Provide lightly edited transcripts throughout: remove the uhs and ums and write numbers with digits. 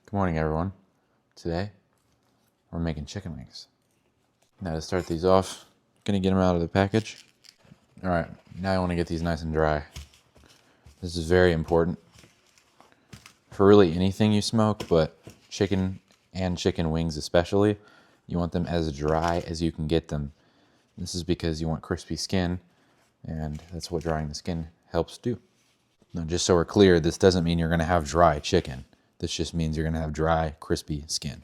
Good morning, everyone. Today, we're making chicken wings. Now to start these off, gonna get them out of the package. All right, now I want to get these nice and dry. This is very important for really anything you smoke, but chicken and chicken wings especially, you want them as dry as you can get them. This is because you want crispy skin, and that's what drying the skin helps do. Now, just so we're clear, this doesn't mean you're gonna have dry chicken. This just means you're gonna have dry, crispy skin.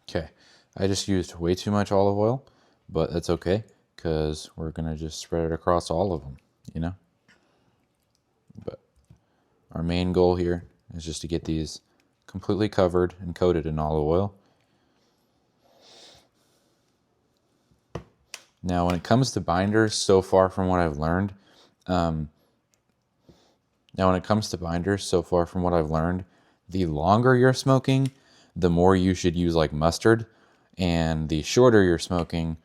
Okay, I just used way too much olive oil, but that's okay, because we're gonna just spread it across all of them, you know? But our main goal here is just to get these completely covered and coated in olive oil. Now, when it comes to binders, so far from what I've learned, the longer you're smoking, the more you should use like mustard, and the shorter you're smoking,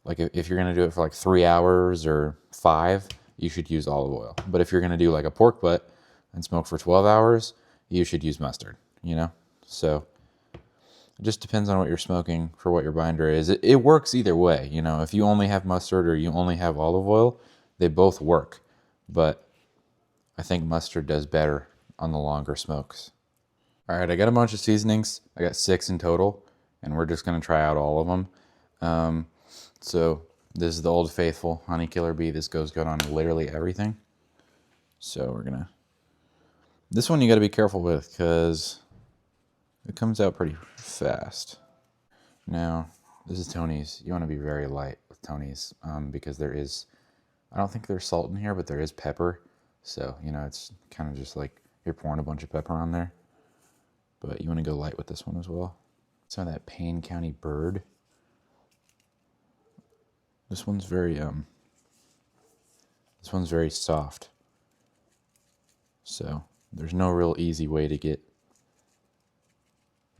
like if you're gonna do it for like 3 hours or 5, you should use olive oil. But if you're gonna do like a pork butt and smoke for 12 hours, you should use mustard, you know? So it just depends on what you're smoking for what your binder is. It works either way, you know? If you only have mustard or you only have olive oil, they both work. But I think mustard does better on the longer smokes. All right, I got a bunch of seasonings. I got 6 in total, and we're just gonna try out all of them. So this is the Old Faithful Honey Killer Bee. This goes good on literally everything. So this one you gotta be careful with because it comes out pretty fast. Now, this is Tony's. You wanna be very light with Tony's because I don't think there's salt in here, but there is pepper. So, you know, it's kind of just like you're pouring a bunch of pepper on there. But you want to go light with this one as well. Some of that Payne County Bird. This one's very soft. So there's no real easy way to get,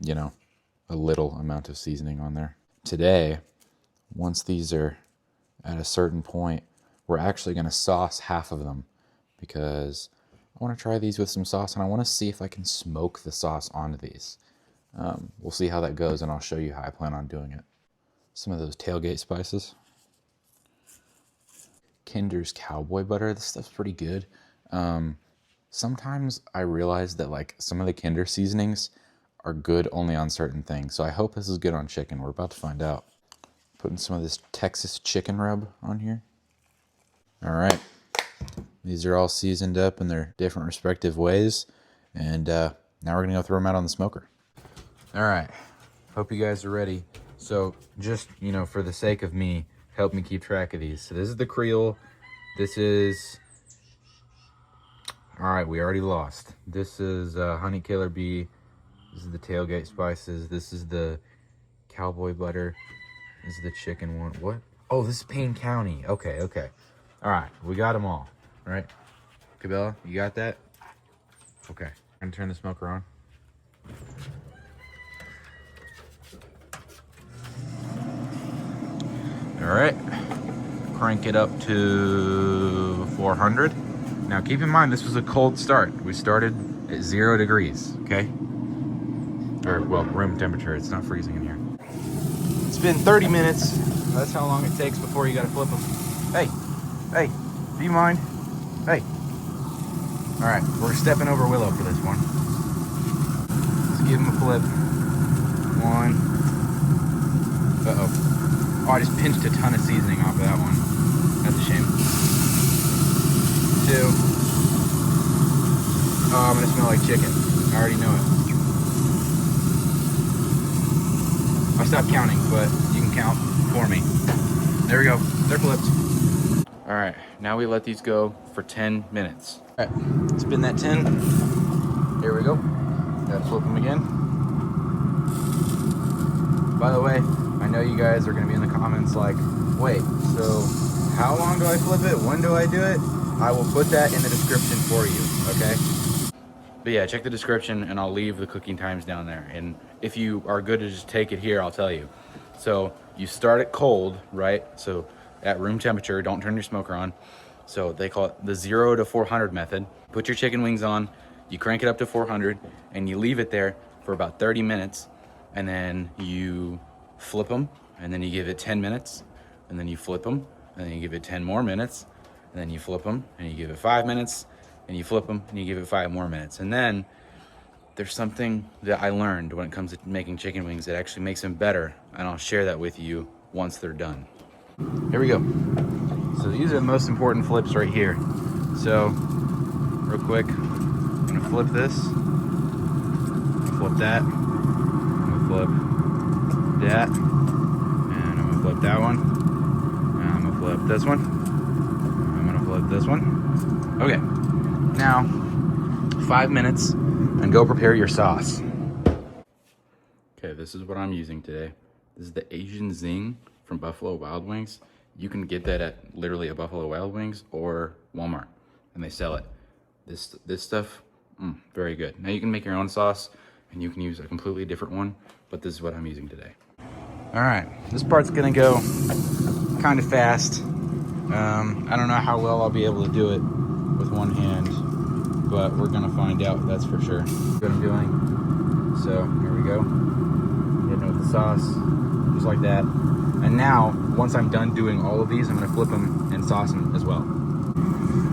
you know, a little amount of seasoning on there. Today, once these are at a certain point, we're actually going to sauce half of them because I want to try these with some sauce, and I want to see if I can smoke the sauce onto these. We'll see how that goes, and I'll show you how I plan on doing it. Some of those tailgate spices. Kinder's Cowboy Butter. This stuff's pretty good. Sometimes I realize that like some of the Kinder seasonings are good only on certain things. So I hope this is good on chicken. We're about to find out. Putting some of this Texas chicken rub on here. All right. These are all seasoned up in their different respective ways. And now we're gonna go throw them out on the smoker. All right, hope you guys are ready. So just, you know, for the sake of me, help me keep track of these. So this is the Creole. This is, all right, we already lost. This is Honey Killer Bee. This is the Tailgate Spices. This is the Cowboy Butter. This is the chicken one. What? Oh, this is Payne County. Okay. All right, we got them all. All right, Cabela, you got that? Okay, I'm gonna turn the smoker on. All right, crank it up to 400. Now keep in mind, this was a cold start. We started at 0 degrees, okay? Or, well, room temperature, it's not freezing in here. It's been 30 minutes. That's how long it takes before you gotta flip them. Hey, do you mind? Hey. All right, we're stepping over Willow for this one. Let's give him a flip. 1. Uh-oh. Oh, I just pinched a ton of seasoning off of that one. That's a shame. 2. Oh, I'm gonna smell like chicken. I already know it. I stopped counting, but you can count for me. There we go, they're flipped. All right, now we let these go for 10 minutes. All right, spin that 10. Here we go. Gotta flip them again. By the way, I know you guys are gonna be in the comments like, wait, so how long do I flip it? When do I do it? I will put that in the description for you, okay? But yeah, check the description and I'll leave the cooking times down there. And if you are good to just take it here, I'll tell you. So you start it cold, right? So at room temperature, don't turn your smoker on. So they call it the 0 to 400 method. Put your chicken wings on, you crank it up to 400, and you leave it there for about 30 minutes, and then you flip them, and then you give it 10 minutes, and then you flip them, and then you give it 10 more minutes, and then you flip them, and you give it 5 minutes, and you flip them, and you give it 5 more minutes. And then there's something that I learned when it comes to making chicken wings that actually makes them better, and I'll share that with you once they're done. Here we go. So these are the most important flips right here. So, real quick, I'm gonna flip this, flip that, I'm gonna flip that, and I'm gonna flip that one, and I'm gonna flip this one, I'm gonna flip this one. Okay, now 5 minutes and go prepare your sauce. Okay, this is what I'm using today. This is the Asian Zing from Buffalo Wild Wings. You can get that at literally a Buffalo Wild Wings or Walmart, and they sell it. This stuff, very good. Now you can make your own sauce, and you can use a completely different one, but this is what I'm using today. All right, this part's gonna go kind of fast. I don't know how well I'll be able to do it with one hand, but we're gonna find out, that's for sure. What I'm doing. So here we go. Hitting it with the sauce, just like that. And now, once I'm done doing all of these, I'm gonna flip them and sauce them as well.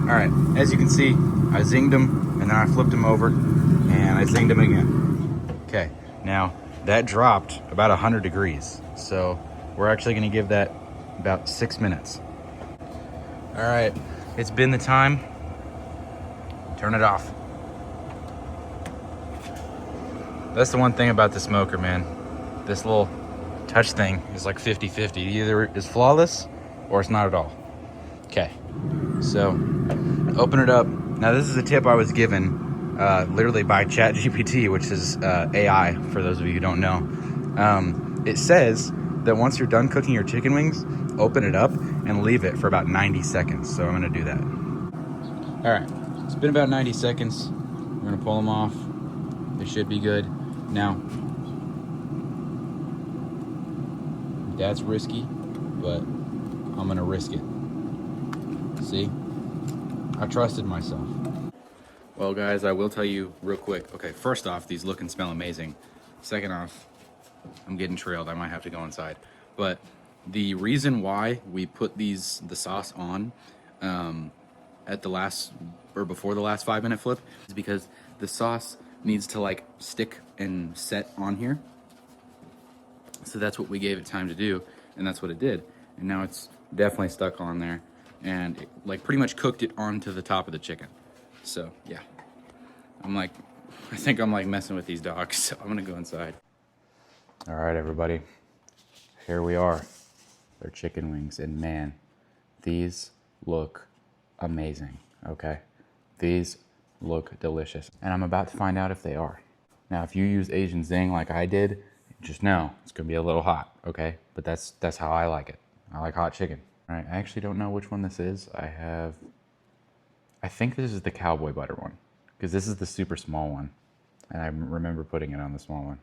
All right, as you can see, I zinged them, and then I flipped them over, and I zinged them again. Okay, now that dropped about 100 degrees. So we're actually gonna give that about 6 minutes. All right, it's been the time. Turn it off. That's the one thing about the smoker, man. This little touch thing is like 50-50. Either it's flawless or it's not at all. Okay, so open it up. Now this is a tip I was given literally by ChatGPT, which is AI for those of you who don't know. It says that once you're done cooking your chicken wings, open it up and leave it for about 90 seconds. So I'm gonna do that. All right, it's been about 90 seconds. We're gonna pull them off. They should be good. Now, that's risky, but I'm gonna risk it. See? I trusted myself. Well, guys, I will tell you real quick. Okay, first off, these look and smell amazing. Second off, I'm getting trailed. I might have to go inside. But the reason why we put the sauce on at the last, or before the last 5 minute flip, is because the sauce needs to like stick and set on here. So that's what we gave it time to do, and that's what it did. And now it's definitely stuck on there, and it like pretty much cooked it onto the top of the chicken. So yeah, I think I'm like messing with these dogs, so I'm gonna go inside. All right, everybody, here we are. They're chicken wings, and man, these look amazing, okay? These look delicious, and I'm about to find out if they are. Now, if you use Asian Zing like I did, just know it's gonna be a little hot, okay? But that's how I like it. I like hot chicken. All right, I actually don't know which one this is. I think this is the cowboy butter one, because this is the super small one, and I remember putting it on the small one.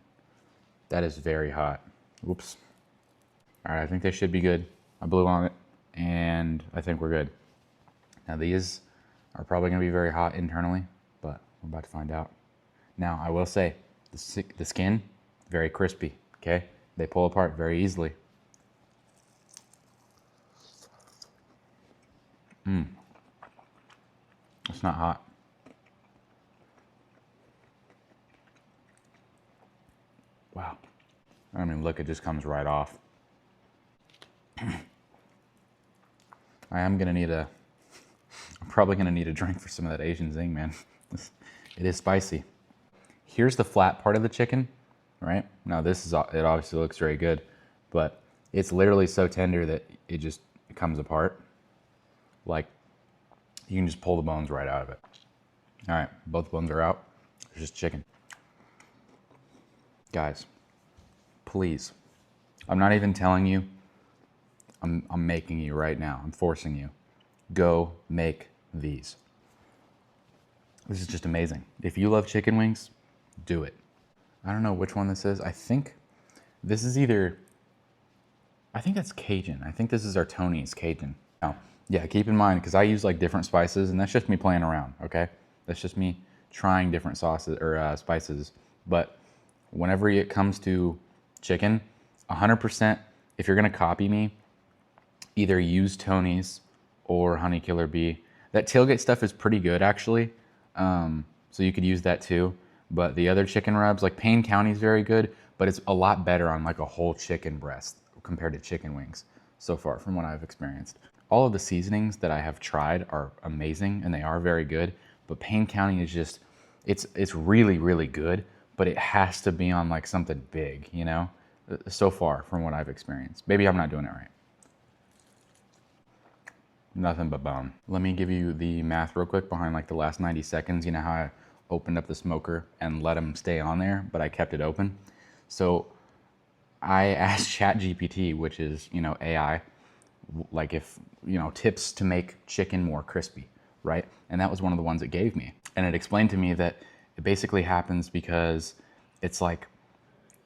That is very hot. Oops. All right, I think they should be good. I blew on it, and I think we're good. Now these are probably gonna be very hot internally, but we're about to find out. Now, I will say, the skin, very crispy, okay? They pull apart very easily. It's not hot. Wow. I mean, look, it just comes right off. I'm probably gonna need a drink for some of that Asian Zing, man. It is spicy. Here's the flat part of the chicken, right? Now it obviously looks very good, but it's literally so tender that it comes apart. Like, you can just pull the bones right out of it. All right, both bones are out. There's just chicken. Guys, please, I'm not even telling you, I'm making you right now. I'm forcing you. Go make these. This is just amazing. If you love chicken wings, do it. I don't know which one this is. I think this is I think that's Cajun. I think this is our Tony's Cajun. Now, yeah, keep in mind, because I use like different spices, and that's just me playing around, okay? That's just me trying different sauces or spices. But whenever it comes to chicken, 100%, if you're gonna copy me, either use Tony's or Honey Killer Bee. That tailgate stuff is pretty good actually, so you could use that too. But the other chicken rubs, like Payne County is very good, but it's a lot better on like a whole chicken breast compared to chicken wings so far from what I've experienced. All of the seasonings that I have tried are amazing and they are very good, but Payne County is just, it's really, really good, but it has to be on like something big, you know? So far from what I've experienced. Maybe I'm not doing it right. Nothing but bone. Let me give you the math real quick behind like the last 90 seconds. You know how I opened up the smoker and let them stay on there, but I kept it open. So I asked ChatGPT, which is, you know, AI, like if, you know, tips to make chicken more crispy, right? And that was one of the ones it gave me. And it explained to me that it basically happens because it's like,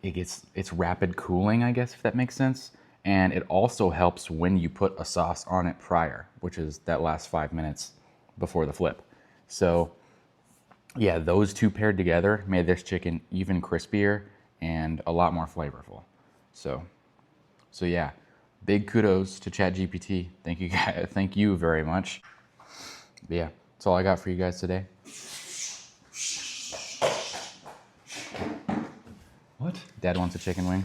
it's rapid cooling, I guess, if that makes sense. And it also helps when you put a sauce on it prior, which is that last 5 minutes before the flip. So yeah, those two paired together made this chicken even crispier and a lot more flavorful. So yeah, big kudos to ChatGPT. Thank you guys, thank you very much. But yeah, that's all I got for you guys today. What? Dad wants a chicken wing.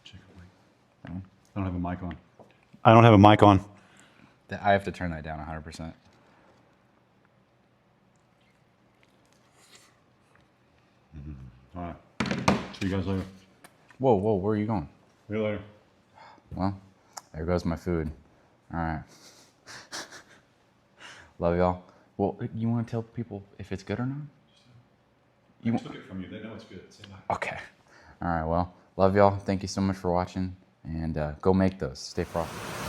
Chicken wing. I don't have a mic on. I have to turn that down 100%. All right. See you guys later. Whoa, where are you going? See you later. Well, there goes my food. All right. Love y'all. Well, you want to tell people if it's good or not? I took it from you. They know it's good. Say bye. Okay. All right. Well, love y'all. Thank you so much for watching. And go make those. Stay frosty.